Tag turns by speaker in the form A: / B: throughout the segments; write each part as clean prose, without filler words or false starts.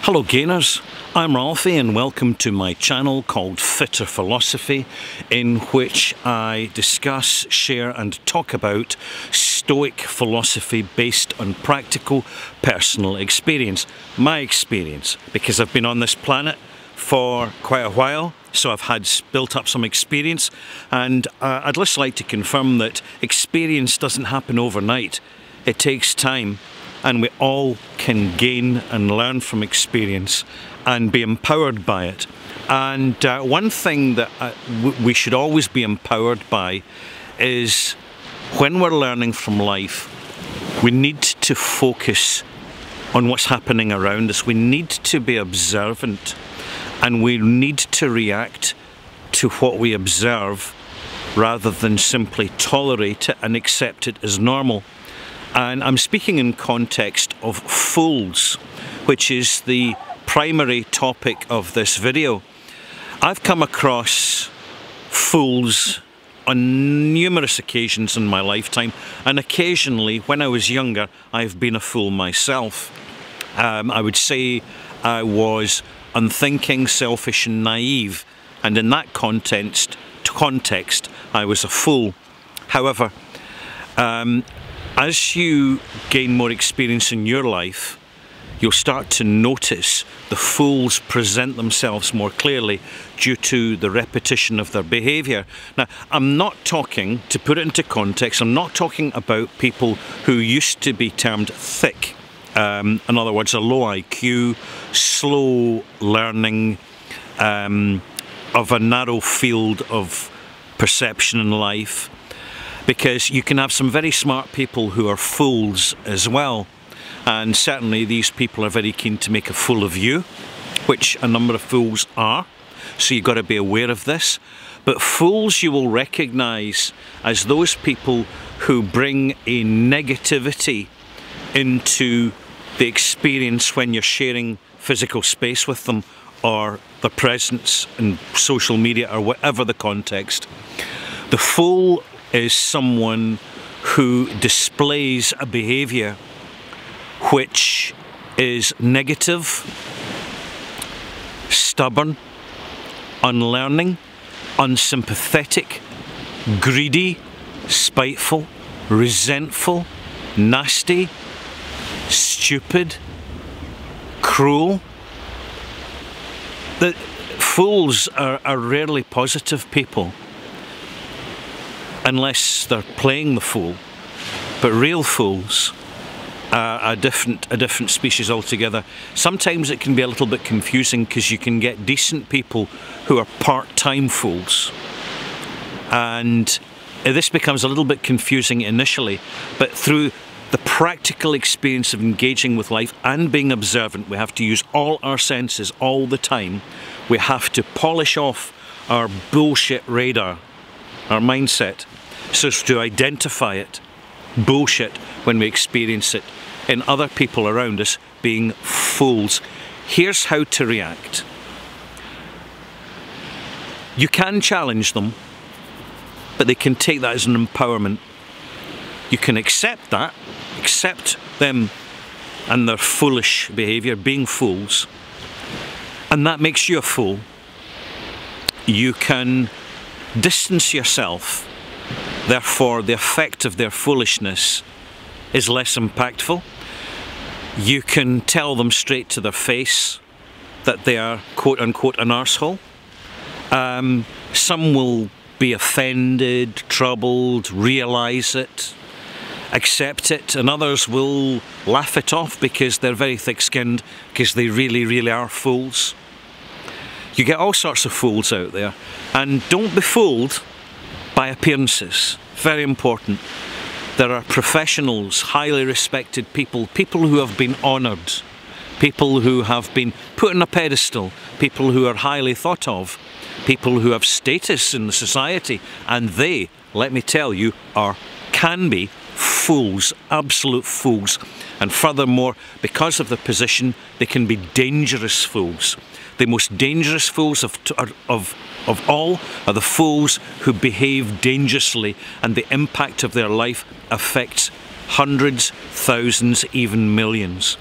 A: Hello gainers, I'm Ralphie and welcome to my channel called Fitter Philosophy, in which I discuss, share and talk about Stoic philosophy based on practical personal experience. My experience, because I've been on this planet for quite a while, so I've had built up some experience, and I'd just like to confirm that experience doesn't happen overnight. It takes time. And we all can gain and learn from experience and be empowered by it. And one thing that we should always be empowered by is when we're learning from life, we need to focus on what's happening around us. We need to be observant and we need to react to what we observe rather than simply tolerate it and accept it as normal. And I'm speaking in context of fools, which is the primary topic of this video. I've come across fools on numerous occasions in my lifetime, and occasionally, when I was younger, I've been a fool myself. I would say I was unthinking, selfish and naive, and in that context, I was a fool. However, as you gain more experience in your life, you'll start to notice the fools present themselves more clearly due to the repetition of their behaviour. Now, I'm not talking, to put it into context, I'm not talking about people who used to be termed thick. In other words, a low IQ, slow learning, of a narrow field of perception in life. Because you can have some very smart people who are fools as well, and certainly these people are very keen to make a fool of you, which a number of fools are, so you've got to be aware of this. But fools you will recognise as those people who bring a negativity into the experience when you're sharing physical space with them, or their presence in social media, or whatever the context. The fool is someone who displays a behaviour which is negative, stubborn, unlearning, unsympathetic, greedy, spiteful, resentful, nasty, stupid, cruel. The fools are rarely positive people, unless they're playing the fool. But real fools are a different species altogether. Sometimes it can be a little bit confusing because you can get decent people who are part-time fools, and this becomes a little bit confusing initially, but through the practical experience of engaging with life and being observant, we have to use all our senses all the time. We have to polish off our bullshit radar, our mindset, so as to identify it, bullshit, when we experience it in other people around us being fools. Here's how to react. You can challenge them, but they can take that as an empowerment. You can accept that, accept them and their foolish behaviour, being fools, and that makes you a fool. You can distance yourself, therefore the effect of their foolishness is less impactful. You can tell them straight to their face that they are quote unquote an arsehole. Some will be offended, troubled, realise it, accept it, and others will laugh it off because they're very thick-skinned, because they really are fools. You get all sorts of fools out there, and don't be fooled by appearances. Very important. There are professionals, highly respected people, people who have been honoured, people who have been put on a pedestal, people who are highly thought of, people who have status in the society, and they, let me tell you, can be fools, absolute fools. And furthermore, because of the position, they can be dangerous fools. The most dangerous fools of all are the fools who behave dangerously, and the impact of their life affects hundreds, thousands, even millions.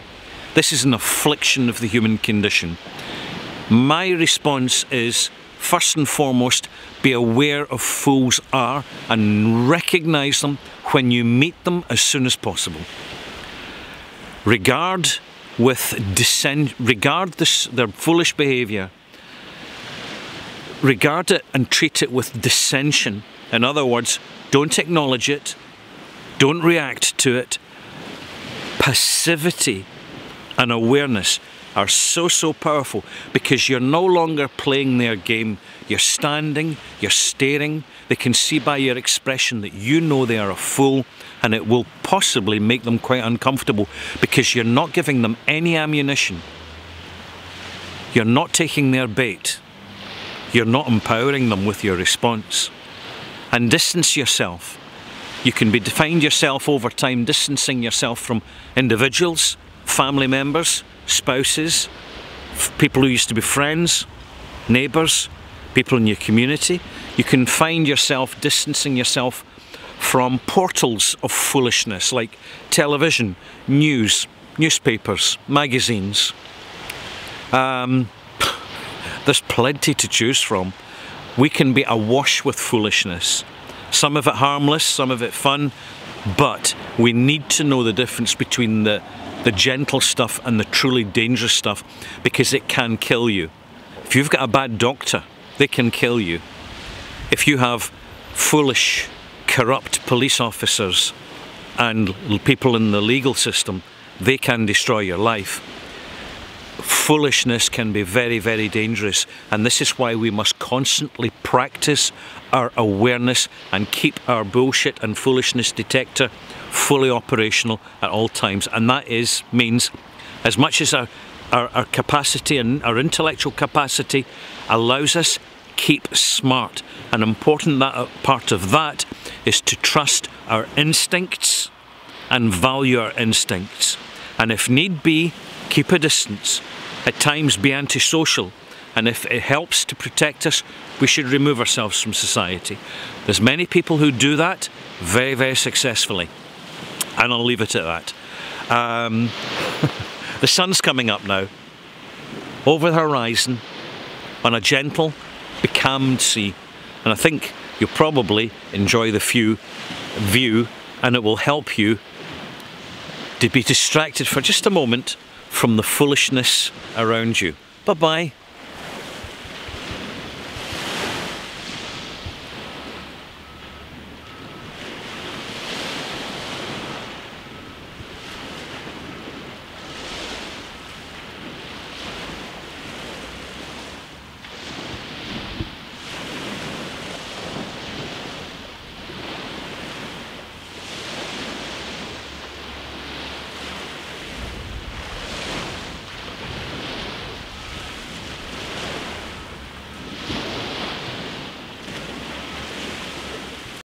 A: This is an affliction of the human condition. My response is, first and foremost, be aware of fools are and recognise them when you meet them as soon as possible. Regard their foolish behaviour. Regard it and treat it with dissension. In other words, don't acknowledge it, don't react to it. Passivity and awareness are so powerful, because you're no longer playing their game. You're standing, you're staring. They can see by your expression that you know they are a fool, and it will possibly make them quite uncomfortable because you're not giving them any ammunition. You're not taking their bait. You're not empowering them with your response. And distance yourself. You can find yourself over time distancing yourself from individuals, family members, spouses, people who used to be friends, neighbours, people in your community. You can find yourself distancing yourself from portals of foolishness like television, news, newspapers, magazines. There's plenty to choose from. We can be awash with foolishness. Some of it harmless, some of it fun, but we need to know the difference between the gentle stuff and the truly dangerous stuff, because it can kill you. If you've got a bad doctor, they can kill you. If you have foolish, corrupt police officers and people in the legal system, they can destroy your life. Foolishness can be very dangerous, and this is why we must constantly practice our awareness and keep our bullshit and foolishness detector fully operational at all times. And that means as much as our capacity and our intellectual capacity allows us, keep smart. An important part of that is to trust our instincts and value our instincts, and if need be, keep a distance. At times be antisocial, and if it helps to protect us, we should remove ourselves from society. There's many people who do that very successfully, and I'll leave it at that. The sun's coming up now, over the horizon, on a gentle, becalmed sea, and I think you'll probably enjoy the view, and it will help you to be distracted for just a moment from the foolishness around you. Bye-bye.